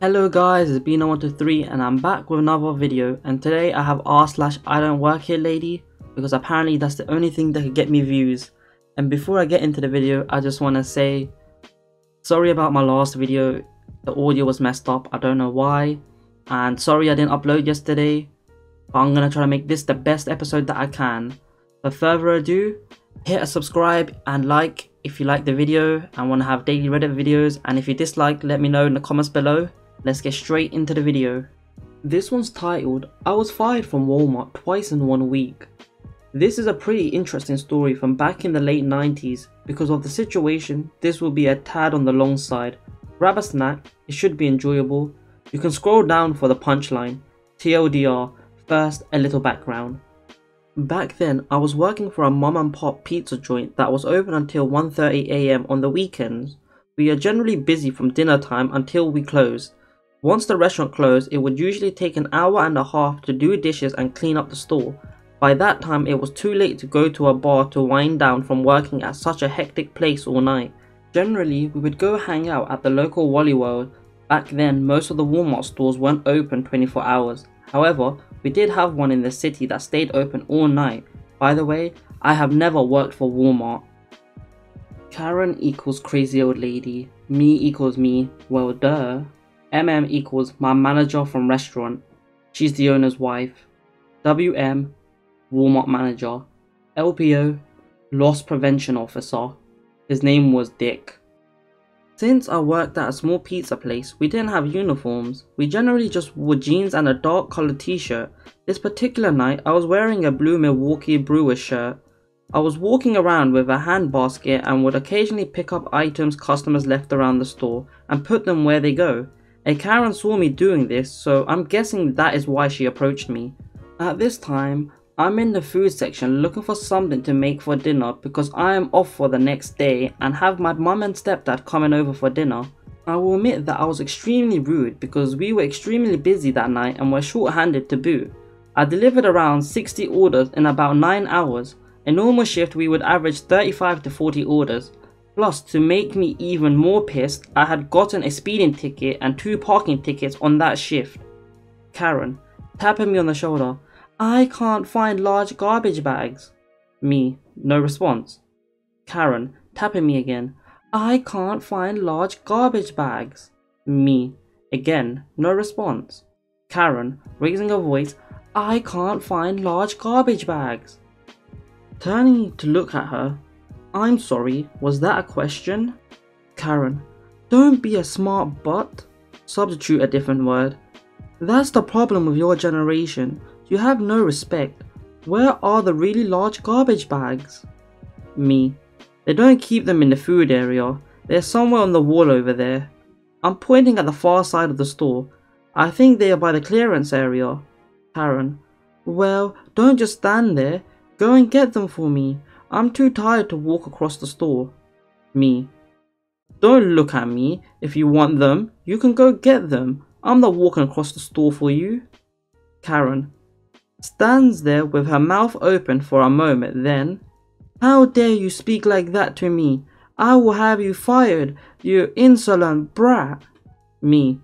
Hello guys, it's Bino123 and I'm back with another video, and today I have r/I don't work here lady because apparently that's the only thing that could get me views. And before I get into the video, I just want to say sorry about my last video. The audio was messed up, I don't know why, and sorry I didn't upload yesterday, but I'm gonna try to make this the best episode that I can. Without further ado, hit a subscribe and like if you like the video and want to have daily Reddit videos, and if you dislike, let me know in the comments below. Let's get straight into the video. This one's titled, I was fired from Walmart twice in 1 week. This is a pretty interesting story from back in the late 90s. Because of the situation, this will be a tad on the long side. Grab a snack, it should be enjoyable. You can scroll down for the punchline. TLDR, first a little background. Back then, I was working for a mom and pop pizza joint that was open until 1:30 AM on the weekends. We are generally busy from dinner time until we close. Once the restaurant closed, it would usually take an hour and a half to do dishes and clean up the store. By that time, it was too late to go to a bar to wind down from working at such a hectic place all night. Generally, we would go hang out at the local Wally World. Back then, most of the Walmart stores weren't open 24 hours. However, we did have one in the city that stayed open all night. By the way, I have never worked for Walmart. Karen equals crazy old lady. Me equals me. Well, duh. MM equals my manager from restaurant. She's the owner's wife. WM, Walmart manager. LPO, loss prevention officer. His name was Dick. Since I worked at a small pizza place, we didn't have uniforms. We generally just wore jeans and a dark coloured t-shirt. This particular night, I was wearing a blue Milwaukee Brewers shirt. I was walking around with a hand basket and would occasionally pick up items customers left around the store and put them where they go. A Karen saw me doing this, so I'm guessing that is why she approached me. At this time, I'm in the food section looking for something to make for dinner because I am off for the next day and have my mum and stepdad coming over for dinner. I will admit that I was extremely rude because we were extremely busy that night and were short-handed to boot. I delivered around 60 orders in about 9 hours. A normal shift we would average 35 to 40 orders. Plus, to make me even more pissed, I had gotten a speeding ticket and 2 parking tickets on that shift. Karen, tapping me on the shoulder, I can't find large garbage bags. Me, no response. Karen, tapping me again, I can't find large garbage bags. Me, again, no response. Karen, raising her voice, I can't find large garbage bags. Turning to look at her, I'm sorry, was that a question? Karen, don't be a smart butt. Substitute a different word. That's the problem with your generation. You have no respect. Where are the really large garbage bags? Me, they don't keep them in the food area. They're somewhere on the wall over there. I'm pointing at the far side of the store. I think they are by the clearance area. Karen, well, don't just stand there. Go and get them for me. I'm too tired to walk across the store. Me, don't look at me. If you want them, you can go get them. I'm not walking across the store for you. Karen stands there with her mouth open for a moment, then, how dare you speak like that to me? I will have you fired, you insolent brat. Me,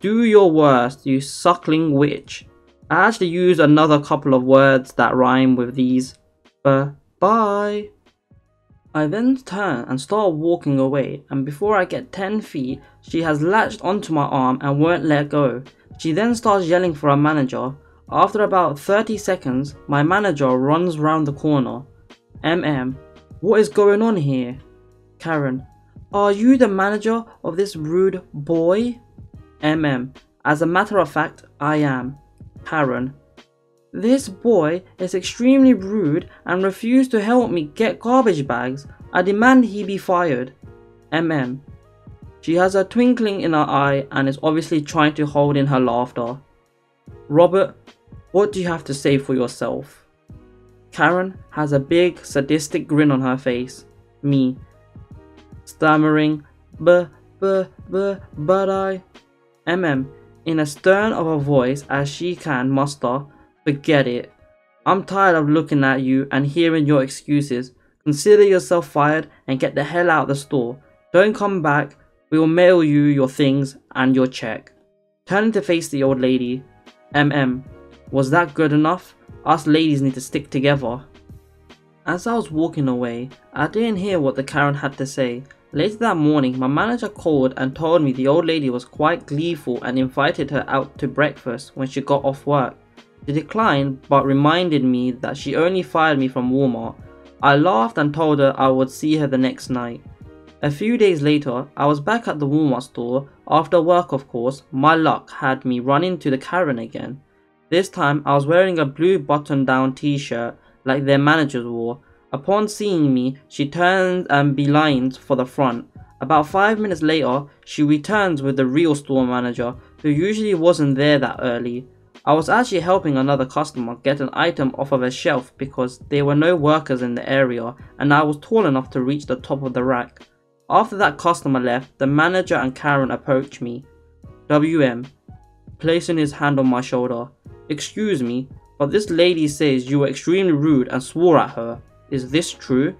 do your worst, you suckling witch. I actually used another couple of words that rhyme with these. Bye. I then turn and start walking away, and before I get 10 feet, she has latched onto my arm and won't let go. She then starts yelling for a manager. After about 30 seconds, my manager runs round the corner. MM, what is going on here? Karen, are you the manager of this rude boy? MM, as a matter of fact, I am. Karen, this boy is extremely rude and refused to help me get garbage bags. I demand he be fired. MM, she has a twinkling in her eye and is obviously trying to hold in her laughter. Robert, what do you have to say for yourself? Karen has a big sadistic grin on her face. Me, stammering, but I. MM, in a stern of a voice as she can muster, forget it. I'm tired of looking at you and hearing your excuses. Consider yourself fired and get the hell out of the store. Don't come back. We will mail you your things and your check. Turning to face the old lady. Was that good enough? Us ladies need to stick together. As I was walking away, I didn't hear what the Karen had to say. Later that morning, my manager called and told me the old lady was quite gleeful and invited her out to breakfast when she got off work. She declined but reminded me that she only fired me from Walmart. I laughed and told her I would see her the next night. A few days later, I was back at the Walmart store. After work, of course, my luck had me run into the Karen again. This time, I was wearing a blue button-down t-shirt like their managers wore. Upon seeing me, she turned and beelined for the front. About 5 minutes later, she returns with the real store manager, who usually wasn't there that early. I was actually helping another customer get an item off of a shelf because there were no workers in the area and I was tall enough to reach the top of the rack. After that customer left, the manager and Karen approached me. WM, placing his hand on my shoulder. Excuse me, but this lady says you were extremely rude and swore at her. Is this true?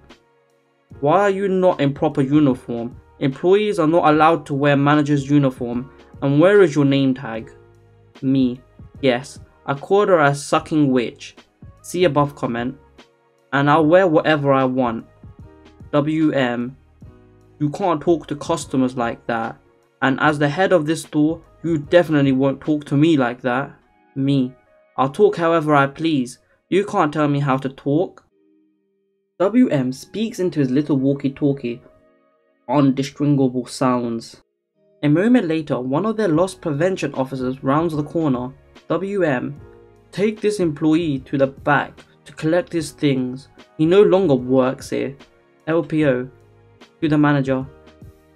Why are you not in proper uniform? Employees are not allowed to wear manager's uniform. And where is your name tag? Me. Yes, I called her a sucking witch. See above comment. And I'll wear whatever I want. WM. You can't talk to customers like that. And as the head of this store, you definitely won't talk to me like that. Me. I'll talk however I please. You can't tell me how to talk. WM speaks into his little walkie-talkie. Undistinguishable sounds. A moment later, one of their loss prevention officers rounds the corner. WM, take this employee to the back to collect his things. He no longer works here. LPO, to the manager.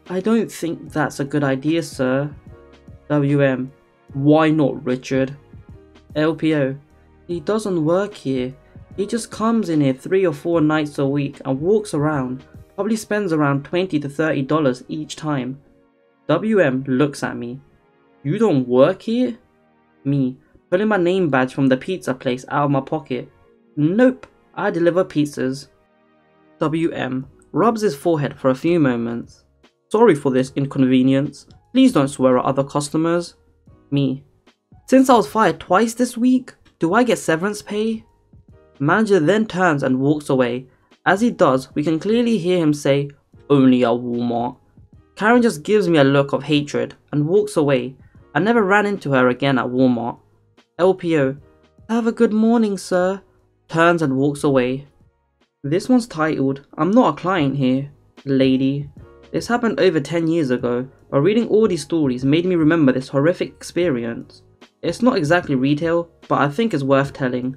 I don't think that's a good idea, sir. WM, why not, Richard? LPO, he doesn't work here. He just comes in here 3 or 4 nights a week and walks around. Probably spends around $20 to $30 each time. WM looks at me. You don't work here? Me, pulling my name badge from the pizza place out of my pocket. Nope, I deliver pizzas. WM rubs his forehead for a few moments. Sorry for this inconvenience. Please don't swear at other customers. Me, since I was fired twice this week, do I get severance pay? Manager then turns and walks away. As he does, we can clearly hear him say, only at Walmart. Karen just gives me a look of hatred and walks away. I never ran into her again at Walmart. LPO, have a good morning, sir. Turns and walks away. This one's titled, I'm not a client here, lady. This happened over 10 years ago, but reading all these stories made me remember this horrific experience. It's not exactly retail, but I think it's worth telling.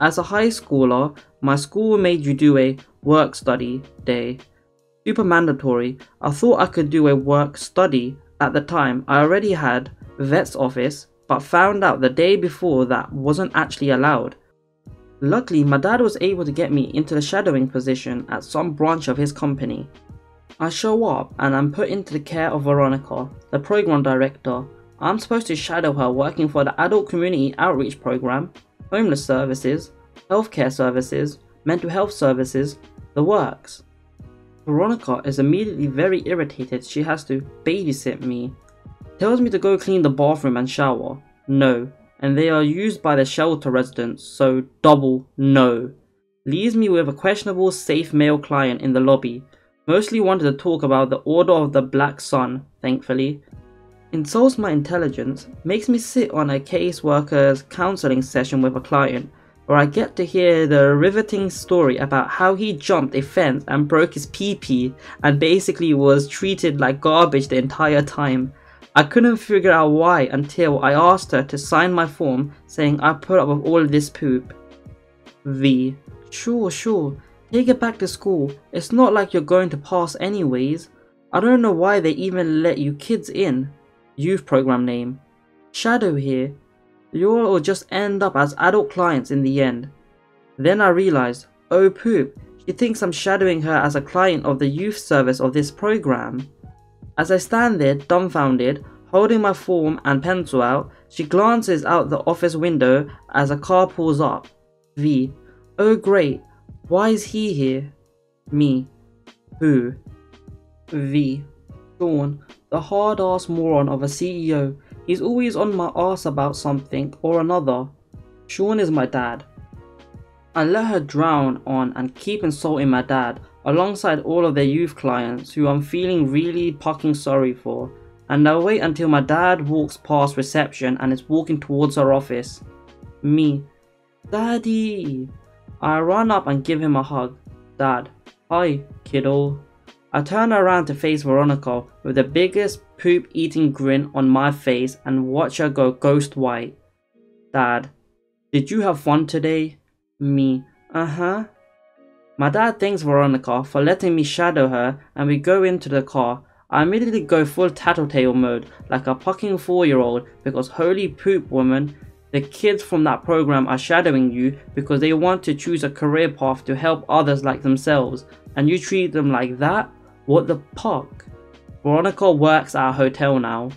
As a high schooler, my school made you do a work study day. Super mandatory. I thought I could do a work study. At the time, I already had vet's office, but found out the day before that wasn't actually allowed. Luckily, my dad was able to get me into the shadowing position at some branch of his company. I show up and I'm put into the care of Veronica, the program director. I'm supposed to shadow her working for the Adult Community Outreach Program, homeless services, healthcare services, mental health services, the works. Veronica is immediately very irritated she has to babysit me. Tells me to go clean the bathroom and shower. No. And they are used by the shelter residents, so double no. Leaves me with a questionable safe male client in the lobby. Mostly wanted to talk about the Order of the Black Sun, thankfully. Insults my intelligence, makes me sit on a caseworker's counseling session with a client, where I get to hear the riveting story about how he jumped a fence and broke his pee-pee and basically was treated like garbage the entire time. I couldn't figure out why until I asked her to sign my form saying I put up with all this poop. V. Sure, take it back to school. It's not like you're going to pass anyways. I don't know why they even let you kids in. Youth program name. Shadow here. You'll all just end up as adult clients in the end. Then I realized, oh poop, she thinks I'm shadowing her as a client of the youth service of this program. As I stand there dumbfounded, holding my form and pencil out, she glances out the office window as a car pulls up. V. Oh great, why is he here? Me. Who? V. Sean, the hard-ass moron of a CEO. He's always on my ass about something or another. Sean is my dad. I let her drown on and keep insulting my dad alongside all of their youth clients who I'm feeling really fucking sorry for, and I wait until my dad walks past reception and is walking towards her office. Me. Daddy. I run up and give him a hug. Dad. Hi, kiddo. I turn around to face Veronica with the biggest poop eating grin on my face and watch her go ghost white. Dad. Did you have fun today? Me. Uh-huh. My dad thanks Veronica for letting me shadow her and we go into the car. I immediately go full tattletale mode like a fucking 4-year-old because holy poop woman, the kids from that program are shadowing you because they want to choose a career path to help others like themselves and you treat them like that? What the fuck? Veronica works at a hotel now.